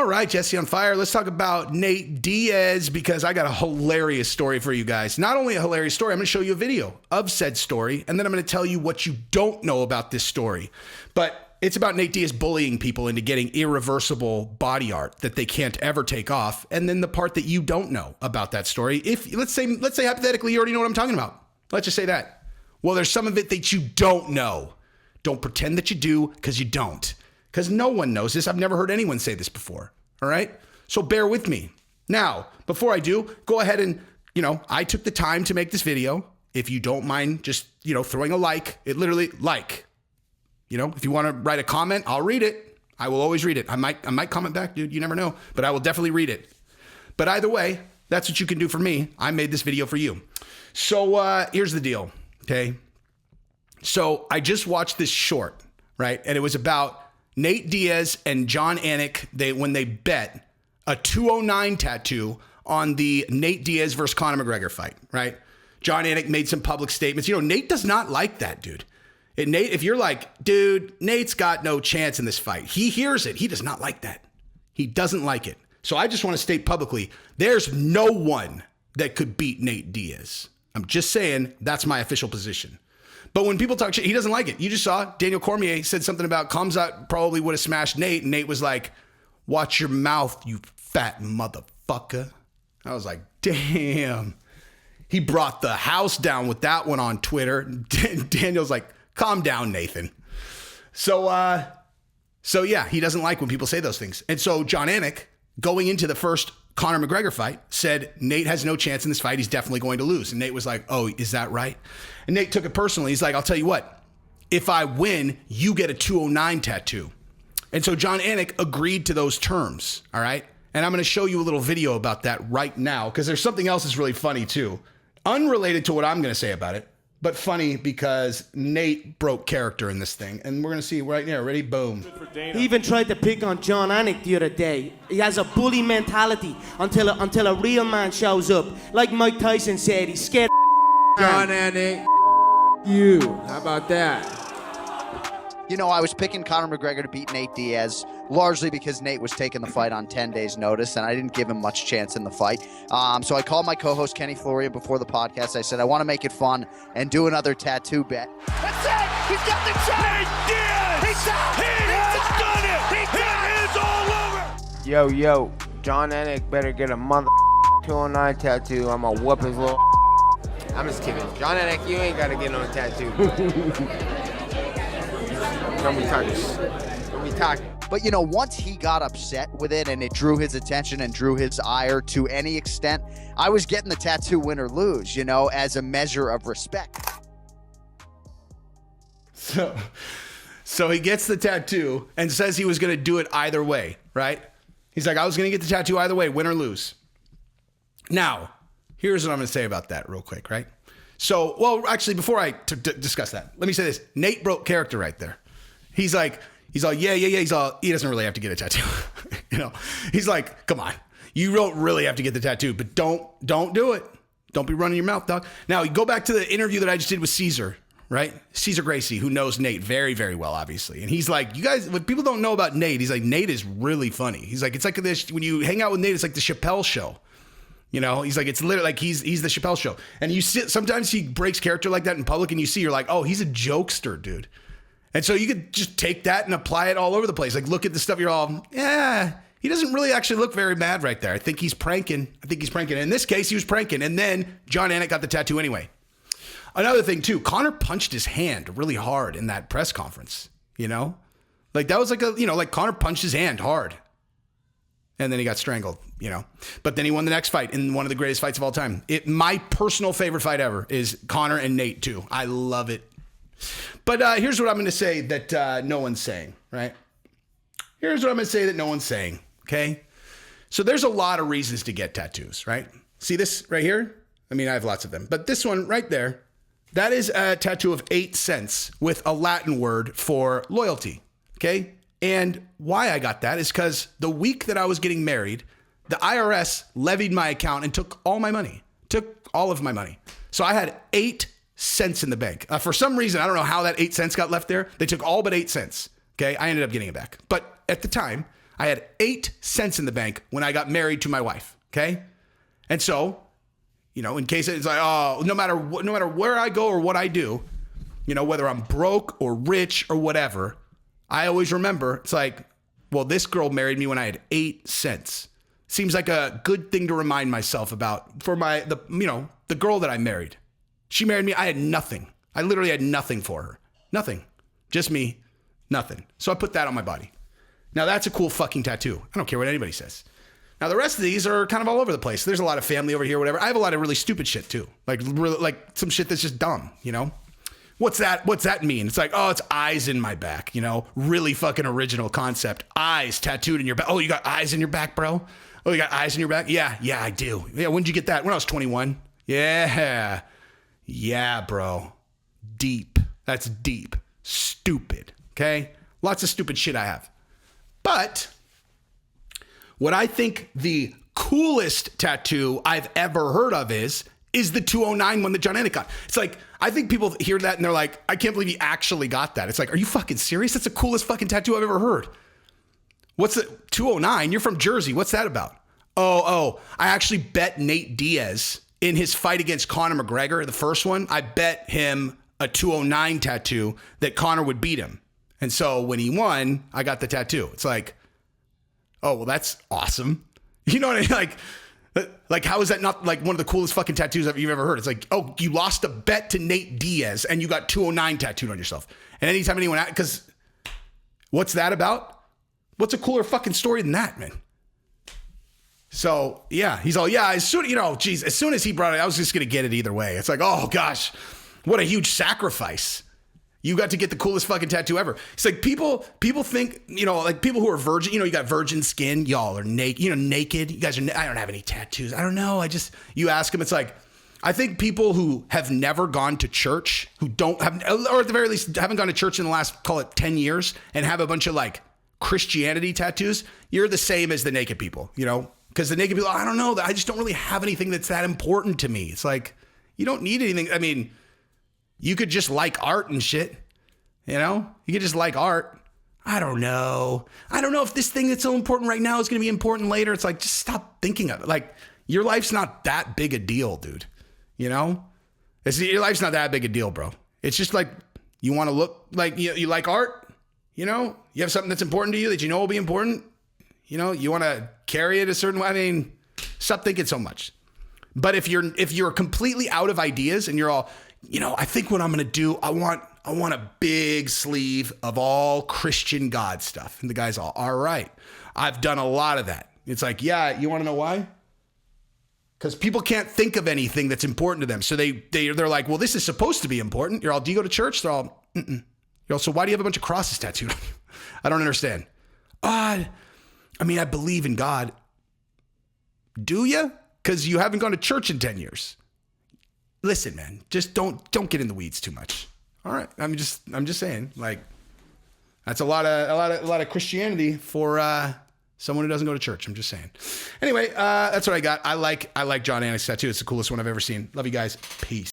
All right, Jesse on Fire. Let's talk about Nate Diaz because I got a hilarious story for you guys. Not only a hilarious story, I'm going to show you a video of said story, and then I'm going to tell you what you don't know about this story. But it's about Nate Diaz bullying people into getting irreversible body art that they can't ever take off, and then the part that you don't know about that story. If let's say hypothetically you already know what I'm talking about. Let's just say that. Well, there's some of it that you don't know. Don't pretend that you do, because you don't. Because no one knows this. I've never heard anyone say this before. All right? So bear with me. Now, before I do, go ahead and, I took the time to make this video. If you don't mind just, throwing a like, it literally like. If you want to write a comment, I'll read it. I will always read it. I might comment back, dude. You never know. But I will definitely read it. But either way, that's what you can do for me. I made this video for you. So here's the deal, okay? So I just watched this short, right? And it was about Nate Diaz and Jon Anik, when they bet a 209 tattoo on the Nate Diaz versus Conor McGregor fight, right? Jon Anik made some public statements. Nate does not like that, dude. Nate, if you're like, dude, Nate's got no chance in this fight, he hears it. He does not like that. He doesn't like it. So I just want to state publicly, there's no one that could beat Nate Diaz. I'm just saying that's my official position. But when people talk shit, he doesn't like it. You just saw Daniel Cormier said something about Khamzat probably would have smashed Nate. And Nate was like, watch your mouth, you fat motherfucker. I was like, damn. He brought the house down with that one on Twitter. Daniel's like, calm down, Nathan. So yeah, he doesn't like when people say those things. And so Jon Anik, going into the first Conor McGregor fight, said Nate has no chance in this fight. He's definitely going to lose. And Nate was like, oh, is that right? And Nate took it personally. He's like, I'll tell you what, if I win, you get a 209 tattoo. And so Jon Anik agreed to those terms. All right. And I'm going to show you a little video about that right now, because there's something else that's really funny too. Unrelated to what I'm going to say about it, but funny because Nate broke character in this thing. And we're going to see right now. Ready? Boom. He even tried to pick on Jon Anik the other day. He has a bully mentality until a real man shows up. Like Mike Tyson said, he's scared. Jon Anik, you. How about that? I was picking Conor McGregor to beat Nate Diaz, largely because Nate was taking the fight on 10 days' notice, and I didn't give him much chance in the fight. So I called my co-host Kenny Florian before the podcast. I said, I want to make it fun and do another tattoo bet. That's it! He's got the shot! Nate Diaz! He's out! He has done it! It is all over! Yo, Jon Anik better get a mother 209 tattoo. I'm gonna whoop his little. I'm just kidding. Jon Anik, you ain't gotta get no tattoo. Don't be talking. But, once he got upset with it and it drew his attention and drew his ire to any extent, I was getting the tattoo win or lose, as a measure of respect. So he gets the tattoo and says he was going to do it either way, right? He's like, I was going to get the tattoo either way, win or lose. Now, here's what I'm going to say about that real quick, right? So, well, actually, before I discuss that, let me say this. Nate broke character right there. He's all, yeah. He doesn't really have to get a tattoo. He's like, come on, you don't really have to get the tattoo, but don't do it. Don't be running your mouth, dog. Now, you go back to the interview that I just did with Caesar, right? Caesar Gracie, who knows Nate very, very well, obviously. And he's like, you guys, what people don't know about Nate, he's like, Nate is really funny. He's like, it's like this, when you hang out with Nate, it's like the Chappelle Show. He's like, it's literally like he's the Chappelle Show. And you see, sometimes he breaks character like that in public and you're like, oh, he's a jokester, dude. And so you could just take that and apply it all over the place. Like, look at the stuff. You're all, yeah, he doesn't really actually look very mad right there. I think he's pranking. In this case, he was pranking. And then Jon Anik got the tattoo anyway. Another thing, too, Conor punched his hand really hard in that press conference, Like, that was like Conor punched his hand hard. And then he got strangled, But then he won the next fight in one of the greatest fights of all time. My personal favorite fight ever is Conor and Nate, too. I love it. But here's what I'm going to say that no one's saying, right? Here's what I'm going to say that no one's saying, okay? So there's a lot of reasons to get tattoos, right? See this right here? I mean, I have lots of them. But this one right there, that is a tattoo of 8 cents with a Latin word for loyalty, okay? And why I got that is because the week that I was getting married, the IRS levied my account and took all my money, took all of my money. So I had 8 cents in the bank. For some reason, I don't know how that 8 cents got left there. They took all but 8 cents. Okay. I ended up getting it back. But at the time, I had 8 cents in the bank when I got married to my wife. Okay. And so, in case it's like, oh, no matter where I go or what I do, whether I'm broke or rich or whatever, I always remember it's like, well, this girl married me when I had 8 cents. Seems like a good thing to remind myself about for the girl that I married. She married me. I had nothing. I literally had nothing for her. Nothing. Just me. Nothing. So I put that on my body. Now that's a cool fucking tattoo. I don't care what anybody says. Now the rest of these are kind of all over the place. There's a lot of family over here, whatever. I have a lot of really stupid shit too. Like some shit that's just dumb, What's that mean? It's like, oh, it's eyes in my back, Really fucking original concept. Eyes tattooed in your back. Oh, you got eyes in your back, bro? Oh, you got eyes in your back? Yeah, I do. Yeah, when did you get that? When I was 21. Yeah. Yeah, bro. Deep. That's deep. Stupid. Okay? Lots of stupid shit I have. But what I think the coolest tattoo I've ever heard of is the 209 one that Jon Anik got. It's like, I think people hear that and they're like, I can't believe he actually got that. It's like, are you fucking serious? That's the coolest fucking tattoo I've ever heard. What's the 209? You're from Jersey. What's that about? Oh, I actually bet Nate Diaz in his fight against Conor McGregor, the first one, I bet him a 209 tattoo that Conor would beat him. And so when he won, I got the tattoo. It's like, oh, well, that's awesome. You know what I mean? Like, how is that not like one of the coolest fucking tattoos you've ever heard? It's like, oh, you lost a bet to Nate Diaz and you got 209 tattooed on yourself. And anytime anyone, because what's that about? What's a cooler fucking story than that, man? So yeah, he's all, yeah, as soon as he brought it, I was just going to get it either way. It's like, oh gosh, what a huge sacrifice. You got to get the coolest fucking tattoo ever. It's like people think, like people who are virgin, you got virgin skin, y'all are naked, naked. You guys are, I don't have any tattoos. I don't know. You ask them, it's like, I think people who have never gone to church, who don't have, or at the very least haven't gone to church in the last, call it 10 years and have a bunch of like Christianity tattoos, you're the same as the naked people, because the naked people, I don't know, I just don't really have anything that's that important to me. It's like, you don't need anything. I mean, you could just like art and shit, you could just like art. I don't know if this thing that's so important right now is going to be important later. It's like, just stop thinking of it. Like, your life's not that big a deal, dude. Your life's not that big a deal, bro. It's just like, you want to look like you like art, you have something that's important to you that will be important. You want to carry it a certain way. I mean, stop thinking so much. But if you're completely out of ideas and you're all, I think what I'm going to do, I want a big sleeve of all Christian God stuff. And the guy's all right. I've done a lot of that. It's like, yeah, you want to know why? Because people can't think of anything that's important to them. So they're like, well, this is supposed to be important. You're all, do you go to church? They're all, mm-mm. You're all, so why do you have a bunch of crosses tattooed on you? I don't understand. I believe in God. Do you? Because you haven't gone to church in 10 years. Listen, man, just don't get in the weeds too much. All right. I'm just saying, like, that's a lot of Christianity for someone who doesn't go to church. I'm just saying. Anyway, that's what I got. I like Jon Anik's tattoo. It's the coolest one I've ever seen. Love you guys. Peace.